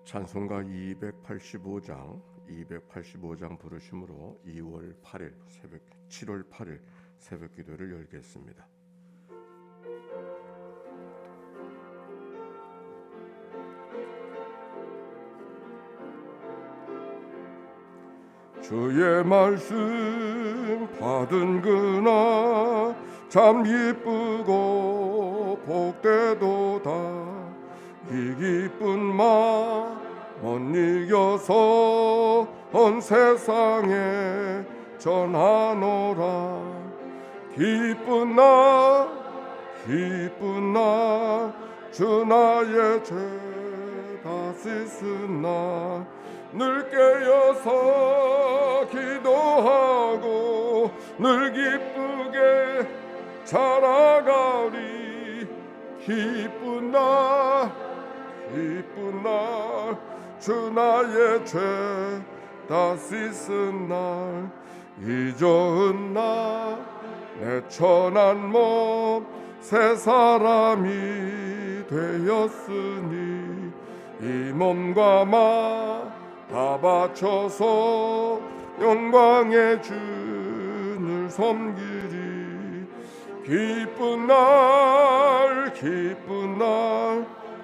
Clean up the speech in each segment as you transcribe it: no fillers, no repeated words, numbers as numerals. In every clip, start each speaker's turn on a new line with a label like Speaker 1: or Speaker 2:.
Speaker 1: 찬송가 285장 부르심으로 7월 8일 새벽 기도를 열겠습니다. 주의 말씀 받은 그날 참 기쁘고 복되도다. 이 기쁜 마음 못 이겨서 온 세상에 전하노라. 기쁜 날 주 나의 죄 다 씻은 날 늘 깨어서 기도하고 늘 기쁘게 자라가리. 기쁜 날 주 나의 죄 다 씻은 날 잊어은 날 내 천한 몸 새 사람이 되었으니 이 몸과 마 다 바쳐서 영광의 주를 섬기리. 기쁜 날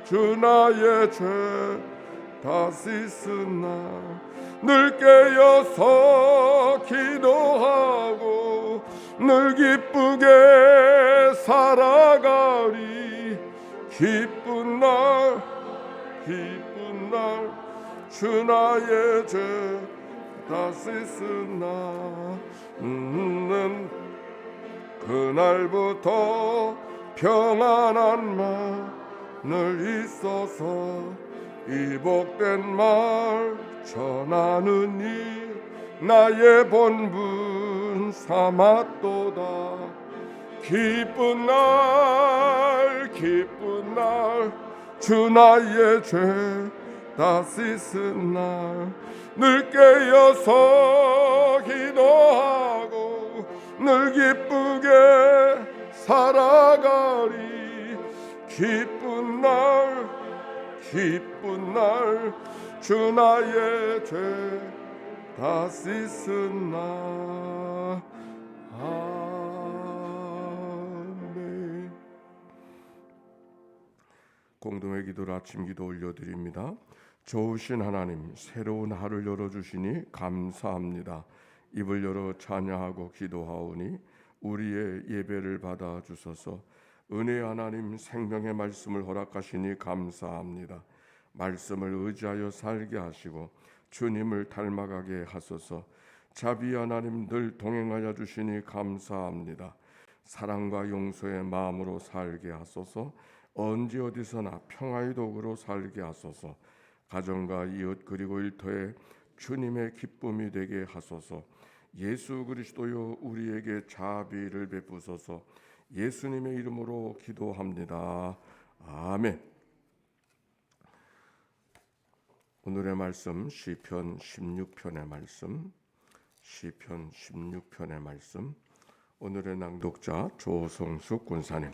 Speaker 1: 주 나의 죄 다 씻은 날 늘 깨어서 기도하고 늘 기쁘게 살아가리. 기쁜 날 주 나의 죄 다 씻은 날 그날부터 평안한 마늘 있어서 이 복된 말 전하느니 나의 본분 삼았도다. 기쁜 날 주 나의 죄 다 씻은 날 늘 깨어서 기도하고 늘 기쁘게 살아가리. 기쁜 날 주 나의 죄 다 씻은 날. 아멘. 공동의 기도로 아침 기도 올려드립니다. 좋으신 하나님, 새로운 하루를 열어주시니 감사합니다. 입을 열어 찬양하고 기도하오니 우리의 예배를 받아주소서. 은혜의 하나님, 생명의 말씀을 허락하시니 감사합니다. 말씀을 의지하여 살게 하시고 주님을 닮아가게 하소서. 자비 하나님, 늘 동행하여 주시니 감사합니다. 사랑과 용서의 마음으로 살게 하소서. 언제 어디서나 평화의 도구로 살게 하소서. 가정과 이웃 그리고 일터에 주님의 기쁨이 되게 하소서. 예수 그리스도여 우리에게 자비를 베푸소서. 예수님의 이름으로 기도합니다. 아멘. 오늘의 말씀 시편 16편의 말씀. 오늘의 낭독자 조성숙 군사님.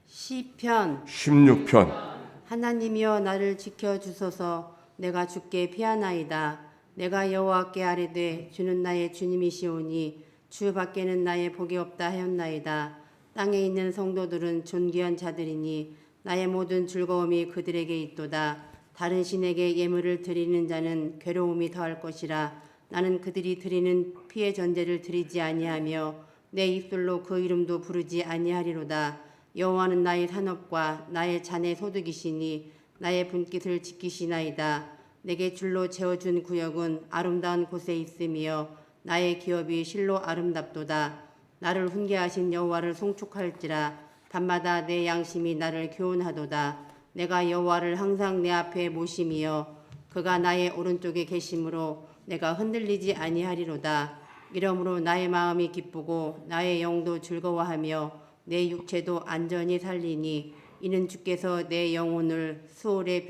Speaker 2: 시편
Speaker 1: 16편.
Speaker 2: 하나님이여 나를 지켜주소서. 내가 주께 피하나이다. 내가 여호와께 아뢰되 주는 나의 주님이시오니 주 밖에는 나의 복이 없다 하였나이다. 땅에 있는 성도들은 존귀한 자들이니 나의 모든 즐거움이 그들에게 있도다. 다른 신에게 예물을 드리는 자는 괴로움이 더할 것이라. 나는 그들이 드리는 피의 전제를 드리지 아니하며 내 입술로 그 이름도 부르지 아니하리로다. 여호와는 나의 산업과 나의 잔의 소득이시니 나의 분깃을 지키시나이다. 내게 줄로 재어준 구역은 아름다운 곳에 있으며 나의 기업이 실로 아름답도다. 나를 훈계하신 여호와를 송축할지라. 밤마다 내 양심이 나를 교훈하도다. 내가 여호와를 항상 내 앞에 모심이여 그가 나의 오른쪽에 계심으로 내가 흔들리지 아니하리로다. 이러므로 나의 마음이 기쁘고 나의 영도 즐거워하며 내 육체도 안전히 살리니 이는 주께서 내 영혼을 수월에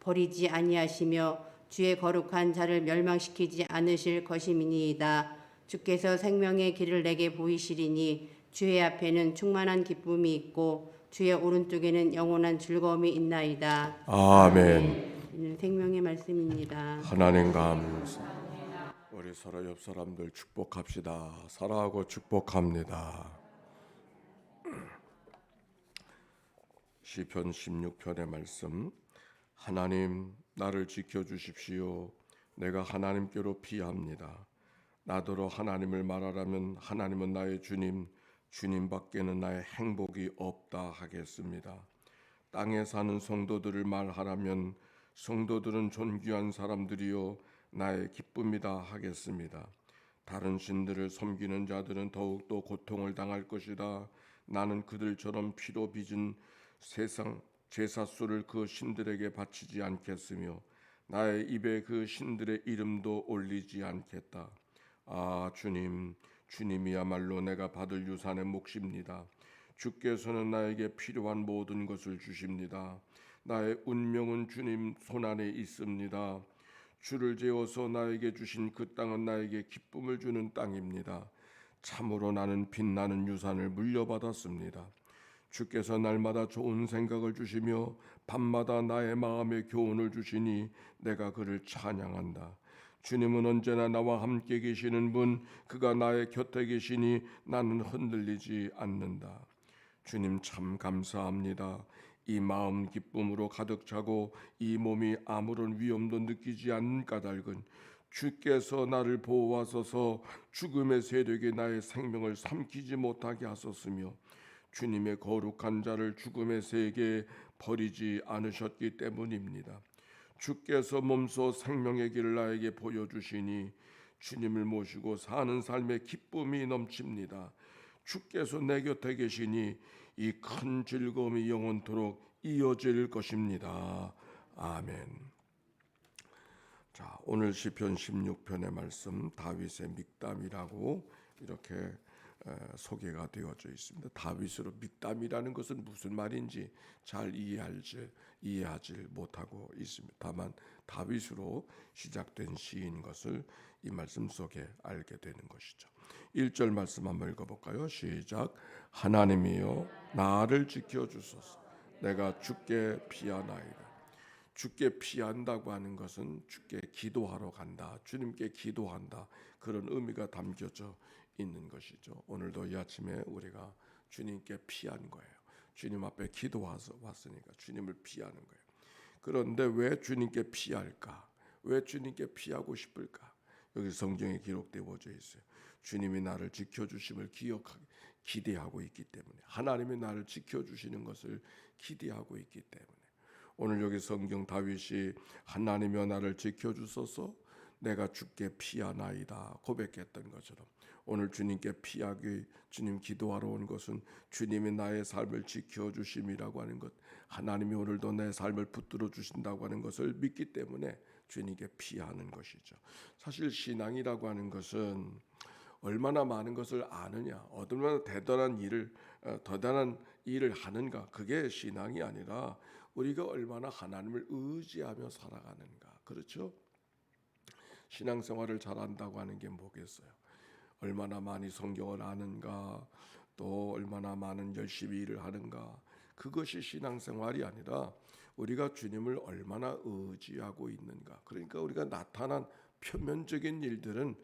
Speaker 2: 버리지 아니하시며 주의 거룩한 자를 멸망시키지 않으실 것임이니이다. 주께서 생명의 길을 내게 보이시리니 주의 앞에는 충만한 기쁨이 있고 주의 오른쪽에는 영원한 즐거움이 있나이다.
Speaker 1: 아멘.
Speaker 2: 생명의 말씀입니다.
Speaker 1: 하나님 감사. 우리 서로 옆 사람들 축복합시다. 사랑하고 축복합니다. 시편 16편의 말씀. 하나님 나를 지켜주십시오. 내가 하나님께로 피합니다. 나더러 하나님을 말하라면 하나님은 나의 주님, 주님밖에는 나의 행복이 없다 하겠습니다. 땅에 사는 성도들을 말하라면 성도들은 존귀한 사람들이요 나의 기쁨이다 하겠습니다. 다른 신들을 섬기는 자들은 더욱더 고통을 당할 것이다. 나는 그들처럼 피로 빚은 세상 제사수를 그 신들에게 바치지 않겠으며 나의 입에 그 신들의 이름도 올리지 않겠다. 아 주님, 주님이야말로 내가 받을 유산의 몫입니다. 주께서는 나에게 필요한 모든 것을 주십니다. 나의 운명은 주님 손안에 있습니다. 주를 재어서 나에게 주신 그 땅은 나에게 기쁨을 주는 땅입니다. 참으로 나는 빛나는 유산을 물려받았습니다. 주께서 날마다 좋은 생각을 주시며 밤마다 나의 마음에 교훈을 주시니 내가 그를 찬양한다. 주님은 언제나 나와 함께 계시는 분, 그가 나의 곁에 계시니 나는 흔들리지 않는다. 주님 참 감사합니다. 이 마음 기쁨으로 가득 차고 이 몸이 아무런 위험도 느끼지 않는 까닭은 주께서 나를 보호하소서 죽음의 세력에 나의 생명을 삼키지 못하게 하셨으며 주님의 거룩한 자를 죽음의 세계에 버리지 않으셨기 때문입니다. 주께서 몸소 생명의 길을 나에게 보여주시니 주님을 모시고 사는 삶에 기쁨이 넘칩니다. 주께서 내 곁에 계시니 이 큰 즐거움이 영원토록 이어질 것입니다. 아멘. 자, 오늘 시편 16편의 말씀 다윗의 믹담이라고 이렇게 소개가 되어져 있습니다. 다윗으로 믹담이라는 것은 무슨 말인지 잘 이해하지 못하고 있습니다. 다만 다윗으로 시작된 시인 것을 이 말씀 속에 알게 되는 것이죠. 1절 말씀 한번 읽어볼까요? 시작. 하나님이여 나를 지켜주소서. 내가 주께 피하나이다. 주께 피한다고 하는 것은 주께 기도하러 간다, 주님께 기도한다, 그런 의미가 담겨져 있는 것이죠. 오늘도 이 아침에 우리가 주님께 피한 거예요. 주님 앞에 기도와서 왔으니까 주님을 피하는 거예요. 그런데 왜 주님께 피할까? 왜 주님께 피하고 싶을까? 여기 성경에 기록되어져 있어요. 주님이 나를 지켜주심을 기대하고 있기 때문에, 하나님이 나를 지켜주시는 것을 기대하고 있기 때문에. 오늘 여기 성경 다윗이 하나님이여 나를 지켜주소서 내가 주께 피하나이다 고백했던 것처럼 오늘 주님께 피하기, 주님 기도하러 온 것은 주님이 나의 삶을 지켜주심이라고 하는 것, 하나님이 오늘도 내 삶을 붙들어 주신다고 하는 것을 믿기 때문에 주님께 피하는 것이죠. 사실 신앙이라고 하는 것은 얼마나 많은 것을 아느냐, 얼마나 대단한 일을 하는가, 그게 신앙이 아니라 우리가 얼마나 하나님을 의지하며 살아가는가. 그렇죠? 신앙생활을 잘한다고 하는 게 뭐겠어요? 얼마나 많이 성경을 아는가, 또 얼마나 많은 열심히 일을 하는가. 그것이 신앙생활이 아니라 우리가 주님을 얼마나 의지하고 있는가. 그러니까 우리가 나타난 표면적인 일들은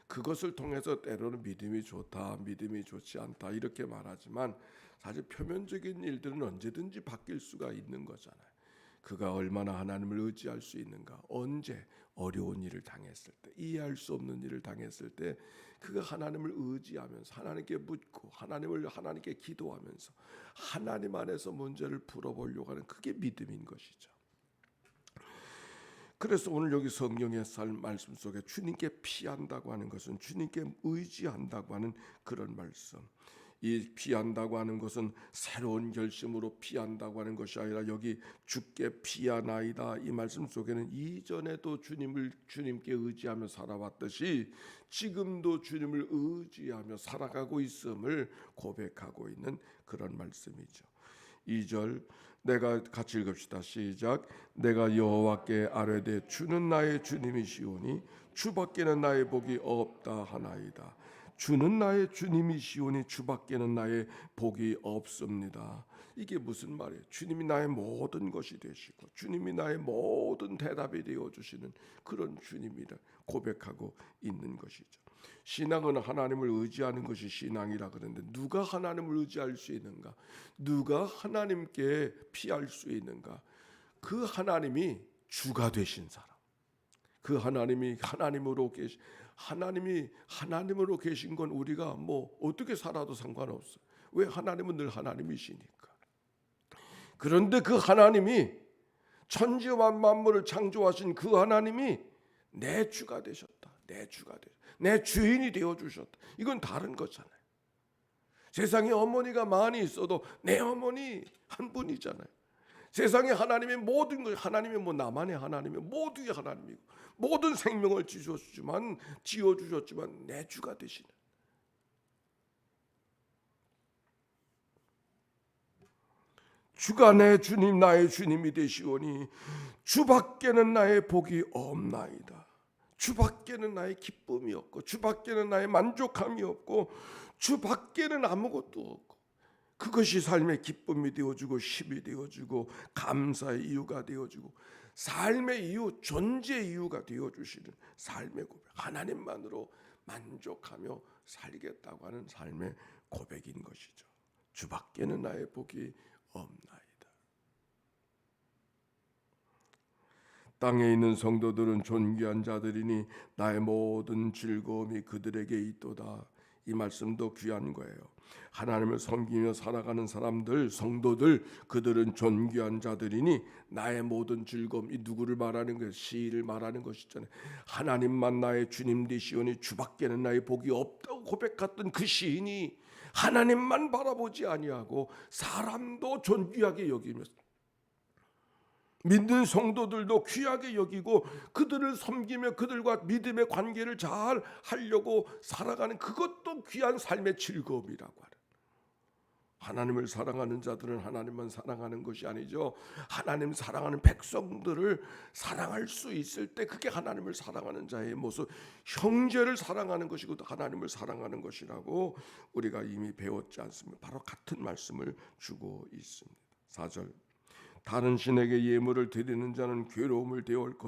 Speaker 1: 그것을 통해서 때로는 믿음이 좋다, 믿음이 좋지 않다 이렇게 말하지만 사실 표면적인 일들은 언제든지 바뀔 수가 있는 거잖아요. 그가 얼마나 하나님을 의지할 수 있는가. 언제 어려운 일을 당했을 때, 이해할 수 없는 일을 당했을 때 그가 하나님을 의지하면서 하나님께 묻고 하나님께 기도하면서 하나님 안에서 문제를 풀어보려고 하는, 그게 믿음인 것이죠. 그래서 오늘 여기 성경의 말씀 속에 주님께 피한다고 하는 것은 주님께 의지한다고 하는 그런 말씀. 이 피한다고 하는 것은 새로운 결심으로 피한다고 하는 것이 아니라 여기 주께 피하나이다 이 말씀 속에는 이전에도 주님께 의지하며 살아왔듯이 지금도 주님을 의지하며 살아가고 있음을 고백하고 있는 그런 말씀이죠. 2절 내가 같이 읽읍시다. 시작. 내가 여호와께 아뢰되 주는 나의 주님이시오니 주밖에는 나의 복이 없다 하나이다. 주는 나의 주님이시오니 주밖에는 나의 복이 없습니다. 이게 무슨 말이에요? 주님이 나의 모든 것이 되시고 주님이 나의 모든 대답이 되어주시는 그런 주님이라 고백하고 있는 것이죠. 신앙은 하나님을 의지하는 것이 신앙이라 그러는데 누가 하나님을 의지할 수 있는가? 누가 하나님께 피할 수 있는가? 그 하나님이 주가 되신 사람, 그 하나님이 하나님으로 계신 건 우리가 뭐 어떻게 살아도 상관없어요. 왜? 하나님은 늘 하나님이시니까. 그런데 그 하나님이 천지와 만물을 창조하신 그 하나님이 내 주가 되셨다. 내 주인이 되어 주셨다. 이건 다른 거잖아요. 세상에 어머니가 많이 있어도 내 어머니 한 분이잖아요. 세상에 하나님의 모든 것, 하나님이 뭐 나만의 하나님이 모두의 하나님이고 모든 생명을 지어주셨지만 내 주가 되시는, 주가 내 주님 나의 주님이 되시오니 주밖에는 나의 복이 없나이다. 주밖에는 나의 기쁨이 없고 주밖에는 나의 만족함이 없고 주밖에는 아무것도 없고 그것이 삶의 기쁨이 되어주고 힘이 되어주고 감사의 이유가 되어주고 삶의 이유, 존재 이유가 되어주시는 삶의 고백, 하나님만으로 만족하며 살겠다고 하는 삶의 고백인 것이죠. 주밖에는 나의 복이 없나이다. 땅에 있는 성도들은 존귀한 자들이니 나의 모든 즐거움이 그들에게 있도다. 이 말씀도 귀한 거예요. 하나님을 섬기며 살아가는 사람들, 성도들, 그들은 존귀한 자들이니 나의 모든 즐거움, 이 누구를 말하는 거예요? 시를 말하는 것이잖아요. 하나님만 나의 주님 되시오니 주밖에는 나의 복이 없다고 고백했던 그 시인이 하나님만 바라보지 아니하고 사람도 존귀하게 여기면서 믿는 성도들도 귀하게 여기고 그들을 섬기며 그들과 믿음의 관계를 잘 하려고 살아가는 그것도 귀한 삶의 즐거움이라고 하는, 하나님을 사랑하는 자들은 하나님만 사랑하는 것이 아니죠. 하나님 사랑하는 백성들을 사랑할 수 있을 때 그게 하나님을 사랑하는 자의 모습, 형제를 사랑하는 것이고 하나님을 사랑하는 것이라고 우리가 이미 배웠지 않습니까? 바로 같은 말씀을 주고 있습니다. 4절, 다른 신에게 예물을 드리는 자는 괴로움을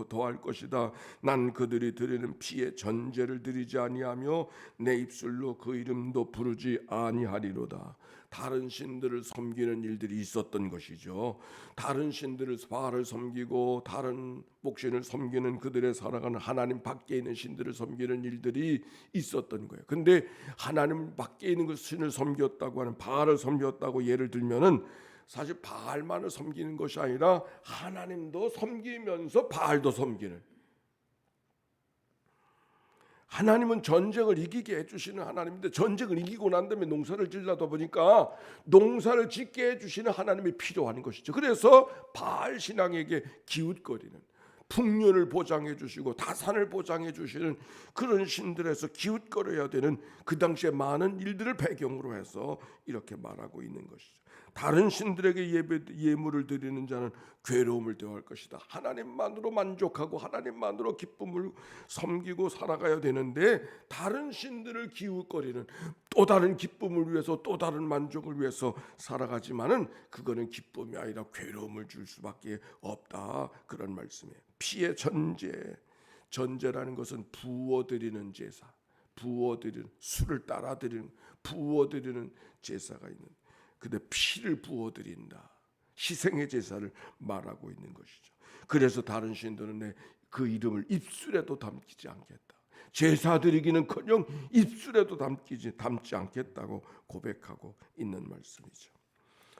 Speaker 1: 더할 것이다. 난 그들이 드리는 피의 전제를 드리지 아니하며 내 입술로 그 이름도 부르지 아니하리로다. 다른 신들을 섬기는 일들이 있었던 것이죠. 다른 신들을, 바알을 섬기고 다른 목신을 섬기는 그들의 살아가는 하나님 밖에 있는 신들을 섬기는 일들이 있었던 거예요. 근데 하나님 밖에 있는 그 신을 섬겼다고 하는, 바알을 섬겼다고 예를 들면은 사실 바알만을 섬기는 것이 아니라 하나님도 섬기면서 바알도 섬기는, 하나님은 전쟁을 이기게 해주시는 하나님인데 전쟁을 이기고 난 다음에 농사를 지으려다 보니까 농사를 짓게 해주시는 하나님이 필요한 것이죠. 그래서 바알 신앙에게 기웃거리는, 풍년을 보장해 주시고 다산을 보장해 주시는 그런 신들에서 기웃거려야 되는 그 당시에 많은 일들을 배경으로 해서 이렇게 말하고 있는 것이죠. 다른 신들에게 예물을 드리는 자는 괴로움을 더할 것이다. 하나님만으로 만족하고 하나님만으로 기쁨을 섬기고 살아가야 되는데 다른 신들을 기웃거리는, 또 다른 기쁨을 위해서 또 다른 만족을 위해서 살아가지만은 그거는 기쁨이 아니라 괴로움을 줄 수밖에 없다. 그런 말씀이에요. 피의 전제라는 것은 부어드리는 제사, 부어드리는, 술을 따라드리는, 부어드리는 제사가 있는, 근데 피를 부어드린다, 희생의 제사를 말하고 있는 것이죠. 그래서 다른 신들은 그 이름을 입술에도 담지 않겠다, 제사 드리기는커녕 입술에도 담지 않겠다고 고백하고 있는 말씀이죠.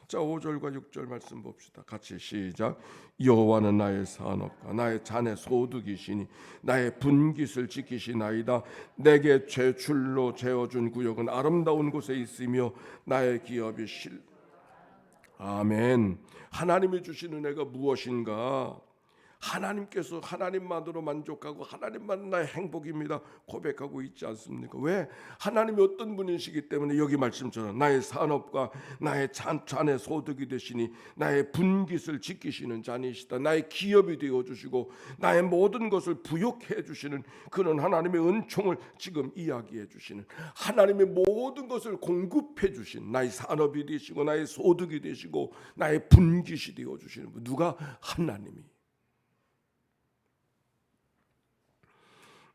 Speaker 1: 자, 5절과 6절 말씀 봅시다. 같이 시작. 여호와는 나의 산업과 나의 잔의 소득이시니 나의 분깃을 지키시나이다. 내게 제출로 재어준 구역은 아름다운 곳에 있으며 나의 기업이 아멘. 하나님이 주신 은혜가 무엇인가? 하나님께서 하나님만으로 만족하고 하나님만 나의 행복입니다 고백하고 있지 않습니까? 왜? 하나님이 어떤 분이시기 때문에 여기 말씀처럼 나의 산업과 나의 자녀의 소득이 되시니 나의 분깃을 지키시는 자니시다. 나의 기업이 되어주시고 나의 모든 것을 부욕해 주시는 그런 하나님의 은총을 지금 이야기해 주시는, 하나님의 모든 것을 공급해 주신 나의 산업이 되시고 나의 소득이 되시고 나의 분깃이 되어주시는 분, 누가? 하나님이.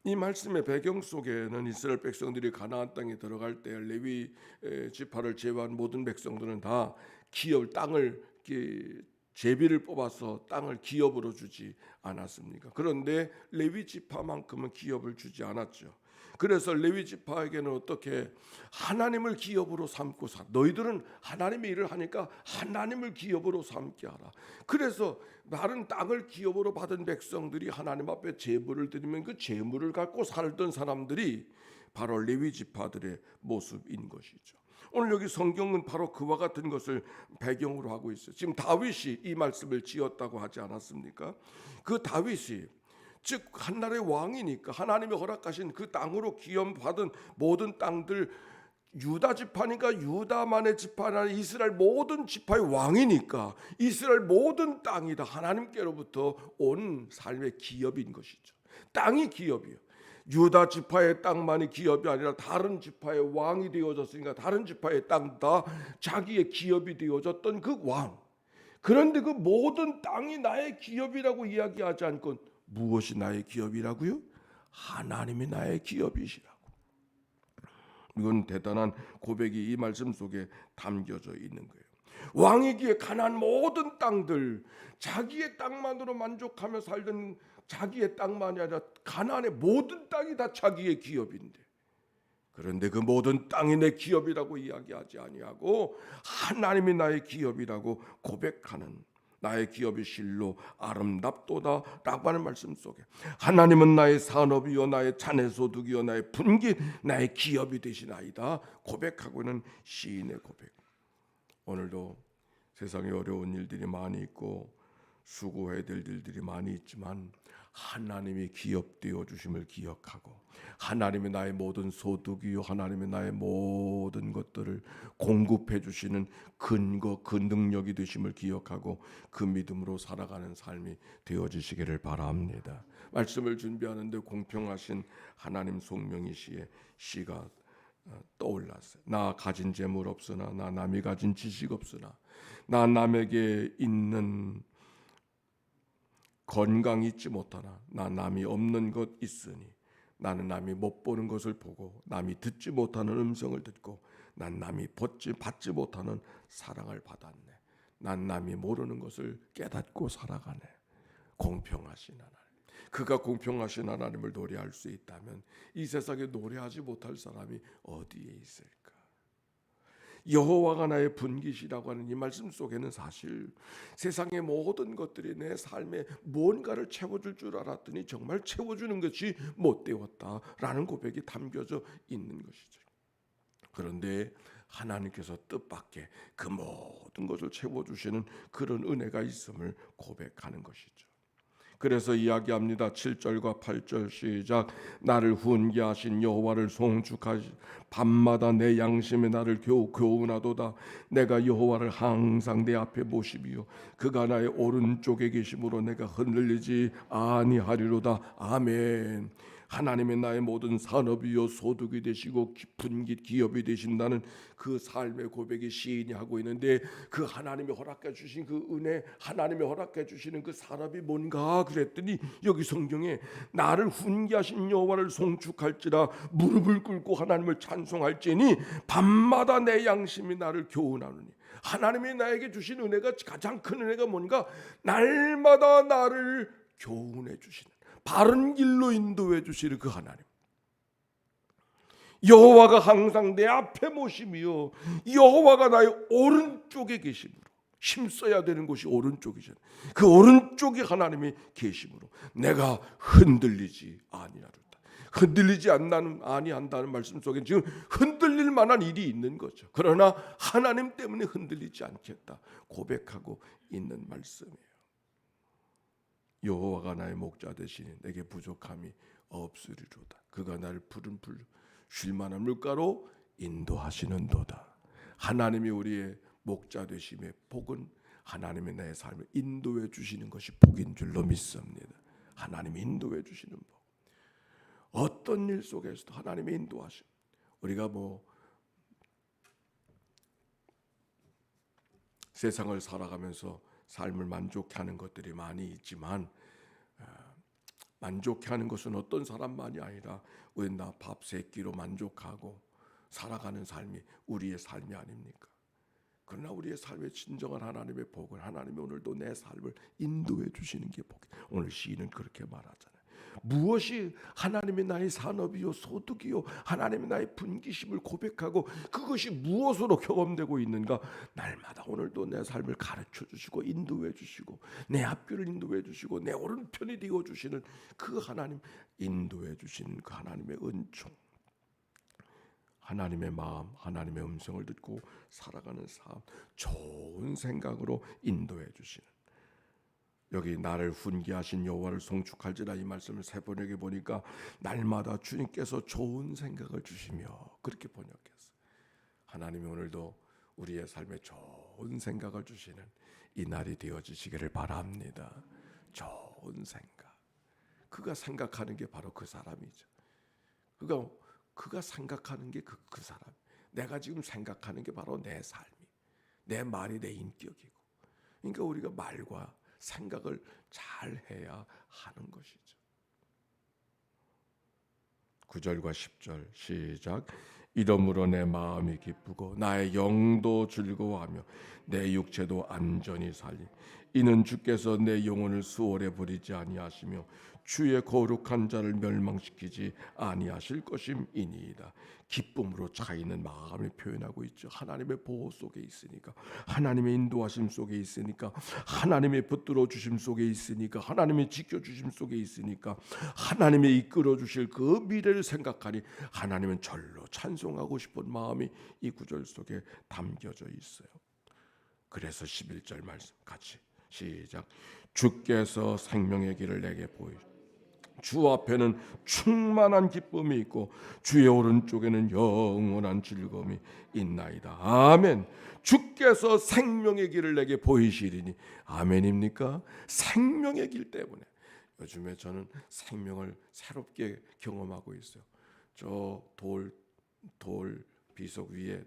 Speaker 1: 이 말씀의 배경 속에는 이스라엘 백성들이 가나안 땅에 들어갈 때 레위 지파를 제외한 모든 백성들은 다 기업, 땅을 제비를 뽑아서 땅을 기업으로 주지 않았습니까? 그런데 레위 지파만큼은 기업을 주지 않았죠. 그래서 레위 지파에게는 어떻게 하나님을 기업으로 삼고 너희들은 하나님의 일을 하니까 하나님을 기업으로 삼게 하라. 그래서 다른 땅을 기업으로 받은 백성들이 하나님 앞에 제물을 드리면 그 제물을 갖고 살던 사람들이 바로 레위 지파들의 모습인 것이죠. 오늘 여기 성경은 바로 그와 같은 것을 배경으로 하고 있어요. 지금 다윗이 이 말씀을 지었다고 하지 않았습니까? 그 다윗이 즉 한나라의 왕이니까 하나님이 허락하신 그 땅으로 기업받은 모든 땅들, 유다 지파니까 유다만의 지파나 이스라엘 모든 지파의 왕이니까 이스라엘 모든 땅이 다 하나님께로부터 온 삶의 기업인 것이죠. 땅이 기업이에요. 유다 지파의 땅만이 기업이 아니라 다른 지파의 왕이 되어졌으니까 다른 지파의 땅 다 자기의 기업이 되어졌던 그 왕. 그런데 그 모든 땅이 나의 기업이라고 이야기하지 않고 무엇이 나의 기업이라고요? 하나님이 나의 기업이시라고. 이건 대단한 고백이 이 말씀 속에 담겨져 있는 거예요. 왕이기에 가나안 모든 땅들, 자기의 땅만으로 만족하며 살던 자기의 땅만이 아니라 가나안의 모든 땅이 다 자기의 기업인데, 그런데 그 모든 땅이 내 기업이라고 이야기하지 아니하고 하나님이 나의 기업이라고 고백하는, 나의 기업이 실로 아름답도다 라고 하는 말씀 속에 하나님은 나의 산업이요 나의 자녀 소득이요 나의 분깃, 나의 기업이 되시나이다 고백하고 있는 시인의 고백. 오늘도 세상에 어려운 일들이 많이 있고 수고해야 될 일들이 많이 있지만 하나님이 기업되어 주심을 기억하고 하나님이 나의 모든 소득이요 하나님이 나의 모든 것들을 공급해 주시는 근거, 그 능력이 되심을 기억하고 그 믿음으로 살아가는 삶이 되어지시기를 바랍니다. 말씀을 준비하는데 공평하신 하나님 송명희 씨의 시가 떠올랐어요. 나 가진 재물 없으나 나 남이 가진 지식 없으나 나 남에게 있는 건강 잊지 못하나 나 남이 없는 것 있으니 나는 남이 못 보는 것을 보고 남이 듣지 못하는 음성을 듣고 난 남이 받지 못하는 사랑을 받았네. 난 남이 모르는 것을 깨닫고 살아가네. 공평하신 하나님. 그가 공평하신 하나님을 노래할 수 있다면 이 세상에 노래하지 못할 사람이 어디에 있을까? 여호와가 나의 분깃이라고 하는 이 말씀 속에는 사실 세상의 모든 것들이 내 삶에 뭔가를 채워줄 줄 알았더니 정말 채워주는 것이 못 되었다라는 고백이 담겨져 있는 것이죠. 그런데 하나님께서 뜻밖의 그 모든 것을 채워주시는 그런 은혜가 있음을 고백하는 것이죠. 그래서 이야기합니다. 7절과 8절 시작. 나를 훈계하신 여호와를 송축하시 밤마다 내 양심에 나를 교훈하도다. 내가 여호와를 항상 내 앞에 모시며 그가 나의 오른쪽에 계심으로 내가 흔들리지 아니하리로다. 아멘. 하나님의 나의 모든 산업이요 소득이 되시고 깊은 기업이 되신다는 그 삶의 고백이 시인이 하고 있는데, 그 하나님이 허락해 주신 그 은혜, 하나님이 허락해 주시는 그 산업이 뭔가 그랬더니 여기 성경에 나를 훈계하신 여호와를 송축할지라 무릎을 꿇고 하나님을 찬송할지니 밤마다 내 양심이 나를 교훈하느니. 하나님이 나에게 주신 은혜가 가장 큰 은혜가 뭔가 날마다 나를 교훈해 주시는, 바른 길로 인도해 주시는 그 하나님. 여호와가 항상 내 앞에 모심이요 여호와가 나의 오른쪽에 계심으로. 힘써야 되는 곳이 오른쪽이잖아요. 그 오른쪽에 하나님이 계심으로 내가 흔들리지 아니하리로다. 흔들리지 아니한다는 말씀 속에 지금 흔들릴 만한 일이 있는 거죠. 그러나 하나님 때문에 흔들리지 않겠다 고백하고 있는 말씀이에요. 여호와가 나의 목자 되시니 내게 부족함이 없으리로다. 그가 나를 푸른 풀 쉴만한 물가로 인도하시는도다. 하나님이 우리의 목자 되심의 복은 하나님이 내 삶을 인도해 주시는 것이 복인 줄로 믿습니다. 하나님이 인도해 주시는 복. 어떤 일 속에서도 하나님의 인도하심. 우리가 세상을 살아가면서 삶을 만족해하는 것들이 많이 있지만 만족해하는 것은 어떤 사람만이 아니라 우리는 나 밥 세 끼로 만족하고 살아가는 삶이 우리의 삶이 아닙니까? 그러나 우리의 삶의 진정한 하나님의 복은 하나님이 오늘도 내 삶을 인도해 주시는 게 복이에요. 오늘 시인은 그렇게 말하잖아요. 무엇이 하나님이 나의 산업이요 소득이요 하나님이 나의 분기심을 고백하고 그것이 무엇으로 경험되고 있는가? 날마다 오늘도 내 삶을 가르쳐 주시고 인도해 주시고 내 앞길을 인도해 주시고 내 오른편이 되어 주시는 그 하나님, 인도해 주시는 그 하나님의 은총, 하나님의 마음, 하나님의 음성을 듣고 살아가는 삶, 좋은 생각으로 인도해 주시는, 여기 나를 훈계하신 여호와를 송축할지라 이 말씀을 세 번역에 보니까 날마다 주님께서 좋은 생각을 주시며 그렇게 번역했어요. 하나님이 오늘도 우리의 삶에 좋은 생각을 주시는 이 날이 되어지시기를 바랍니다. 좋은 생각. 그가 생각하는 게 바로 그 사람이죠. 그가 생각하는 게 그 사람. 내가 지금 생각하는 게 바로 내 삶이, 내 말이 내 인격이고. 그러니까 우리가 말과 생각을 잘 해야 하는 것이죠. 9절과 10절 시작. 이러므로 내 마음이 기쁘고 나의 영도 즐거워하며 내 육체도 안전히 살리. 이는 주께서 내 영혼을 수월에 버리지 아니하시며 주의 거룩한 자를 멸망시키지 아니하실 것임이니이다. 기쁨으로 차 있는 마음을 표현하고 있죠. 하나님의 보호 속에 있으니까, 하나님의 인도하심 속에 있으니까, 하나님의 붙들어 주심 속에 있으니까, 하나님의 지켜 주심 속에 있으니까, 하나님의 이끌어 주실 그 미래를 생각하니 하나님은 절로 찬송하고 싶은 마음이 이 구절 속에 담겨져 있어요. 그래서 11절 말씀 같이 시작. 주께서 생명의 길을 내게 보이시고 주 앞에는 충만한 기쁨이 있고 주의 오른쪽에는 영원한 즐거움이 있나이다. 아멘. 주께서 생명의 길을 내게 보이시리니. 아멘입니까? 생명의 길 때문에 요즘에 저는 생명을 새롭게 경험하고 있어요. 저 돌 비석 위에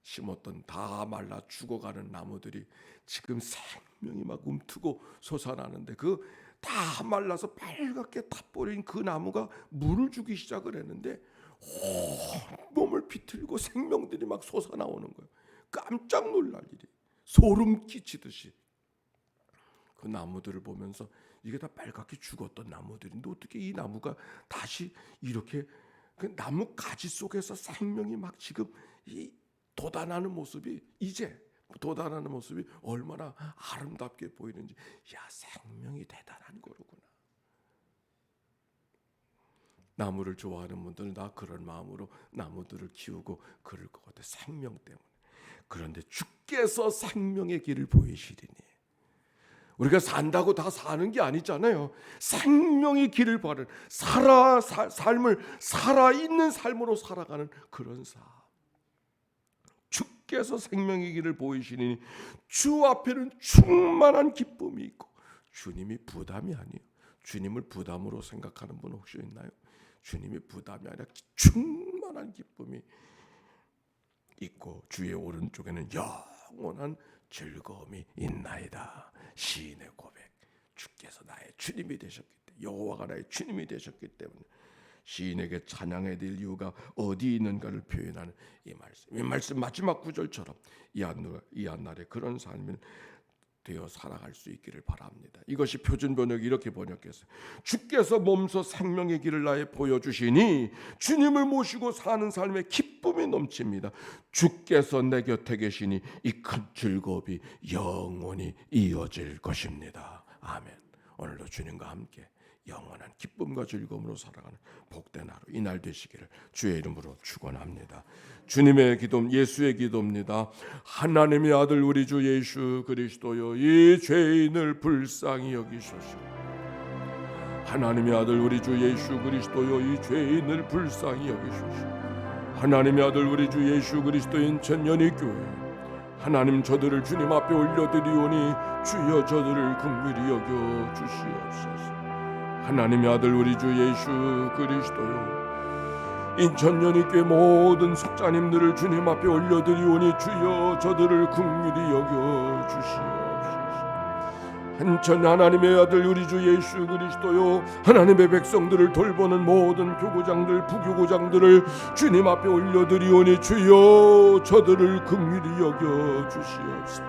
Speaker 1: 심었던 다 말라 죽어가는 나무들이 지금 생명이 막 움트고 솟아나는데 그 다 말라서 빨갛게 타버린 그 나무가 물을 주기 시작을 했는데 몸을 비틀고 생명들이 막 솟아나오는 거예요. 깜짝 놀랄 일이, 소름 끼치듯이. 그 나무들을 보면서 이게 다 빨갛게 죽었던 나무들인데 어떻게 이 나무가 다시 이렇게 그 나무 가지 속에서 생명이 막 지금 이 돋아나는 모습이, 이제 돋아나는 모습이 얼마나 아름답게 보이는지. 야, 생명이 대단한 거로구나. 나무를 좋아하는 분들은 다 그런 마음으로 나무들을 키우고 그럴 것 같아. 생명 때문에. 그런데 주께서 생명의 길을 보이시리니. 우리가 산다고 다 사는 게 아니잖아요. 생명의 길을 바른 삶을 살아있는 삶으로 살아가는 그런 삶. 주께서 생명의 길을 보이시니 주 앞에는 충만한 기쁨이 있고. 주님이 부담이 아니에요. 주님을 부담으로 생각하는 분 혹시 있나요? 주님이 부담이 아니라 충만한 기쁨이 있고 주의 오른쪽에는 영원한 즐거움이 있나이다. 시인의 고백. 주께서 나의 주님이 되셨기 때문에, 여호와가 나의 주님이 되셨기 때문에 시인에게 찬양해야 될 이유가 어디 있는가를 표현하는 이 말씀 마지막 구절처럼 이 한날에 그런 삶을 되어 살아갈 수 있기를 바랍니다. 이것이 표준 번역이 이렇게 번역했어요. 주께서 몸소 생명의 길을 나에 보여주시니 주님을 모시고 사는 삶에 기쁨이 넘칩니다. 주께서 내 곁에 계시니 이 큰 즐거움이 영원히 이어질 것입니다. 아멘. 오늘도 주님과 함께 영원한 기쁨과 즐거움으로 살아가는 복된 하루 이날 되시기를 주의 이름으로 축원합니다. 주님의 기도, 예수의 기도입니다. 하나님의 아들 우리 주 예수 그리스도여, 이 죄인을 불쌍히 여기소서. 하나님의 아들 우리 주 예수 그리스도여, 이 죄인을 불쌍히 여기소서. 하나님의 아들 우리 주 예수 그리스도인 천년의교회, 하나님 저들을 주님 앞에 올려드리오니 주여 저들을 긍휼히 여겨 주시옵소서. 하나님의 아들 우리 주 예수 그리스도여, 인천연희교회 모든 속자님들을 주님 앞에 올려드리오니 주여 저들을 긍휼히 여겨 주시옵소서. 한천 하나님의 아들 우리 주 예수 그리스도여, 하나님의 백성들을 돌보는 모든 교구장들 부교구장들을 주님 앞에 올려드리오니 주여 저들을 긍휼히 여겨 주시옵소서.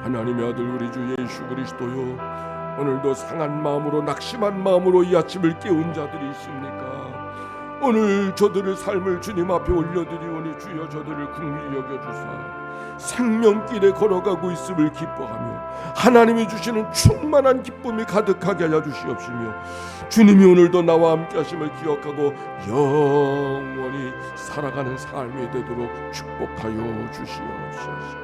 Speaker 1: 하나님의 아들 우리 주 예수 그리스도여, 오늘도 상한 마음으로 낙심한 마음으로 이 아침을 깨운 자들이 있습니까? 오늘 저들의 삶을 주님 앞에 올려드리오니 주여 저들을 긍휼히 여겨주사 생명길에 걸어가고 있음을 기뻐하며 하나님이 주시는 충만한 기쁨이 가득하게 하여 주시옵시며, 주님이 오늘도 나와 함께 하심을 기억하고 영원히 살아가는 삶이 되도록 축복하여 주시옵소서.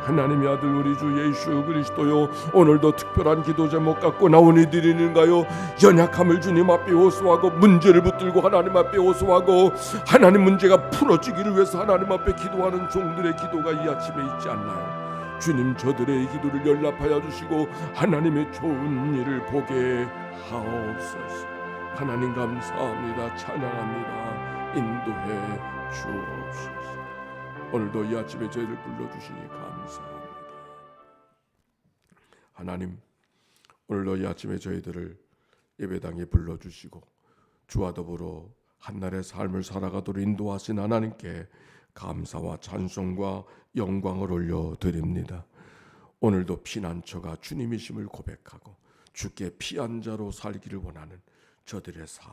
Speaker 1: 하나님의 아들 우리 주 예수 그리스도여, 오늘도 특별한 기도 제목 갖고 나오니 드리는가요? 연약함을 주님 앞에 호소하고 문제를 붙들고 하나님 앞에 호소하고 하나님 문제가 풀어지기를 위해서 하나님 앞에 기도하는 종들의 기도가 이 아침에 있지 않나요? 주님 저들의 기도를 연락하여 주시고 하나님의 좋은 일을 보게 하옵소서. 하나님 감사합니다. 찬양합니다. 인도해 주옵소서. 오늘도 이 아침에 저희를 불러주시니 감사합니다. 하나님, 오늘도 이 아침에 저희들을 예배당에 불러주시고 주와 더불어 한날의 삶을 살아가도록 인도하신 하나님께 감사와 찬송과 영광을 올려드립니다. 오늘도 피난처가 주님이심을 고백하고 주께 피한 자로 살기를 원하는 저들의 삶,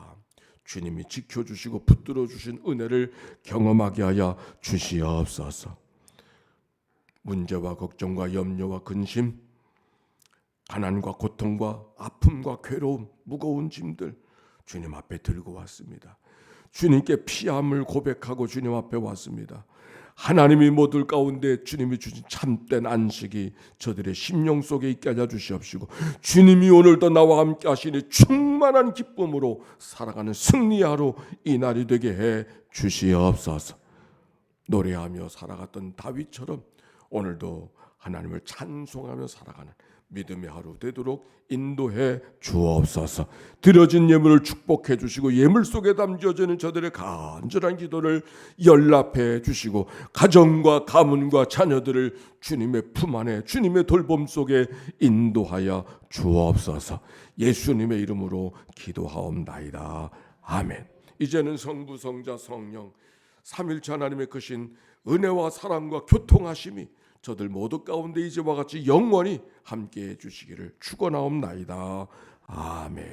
Speaker 1: 주님이 지켜주시고 붙들어 주신 은혜를 경험하게 하여 주시옵소서. 문제와 걱정과 염려와 근심, 가난과 고통과 아픔과 괴로움, 무거운 짐들 주님 앞에 들고 왔습니다. 주님께 피함을 고백하고 주님 앞에 왔습니다. 하나님이 모두 가운데 주님이 주신 참된 안식이 저들의 심령 속에 있게 하여 주시옵시고, 주님이 오늘도 나와 함께 하시니 충만한 기쁨으로 살아가는 승리의 하루 이 날이 되게 해 주시옵소서. 노래하며 살아갔던 다윗처럼 오늘도 하나님을 찬송하며 살아가는 믿음의 하루 되도록 인도해 주옵소서. 드려진 예물을 축복해 주시고 예물 속에 담겨지는 저들의 간절한 기도를 연락해 주시고 가정과 가문과 자녀들을 주님의 품 안에 주님의 돌봄 속에 인도하여 주옵소서. 예수님의 이름으로 기도하옵나이다. 아멘. 이제는 성부 성자 성령 삼일체 하나님의 크신 은혜와 사랑과 교통하심이 저들 모두 가운데 이제와 같이 영원히 함께해 주시기를 축원하옵나이다. 아멘.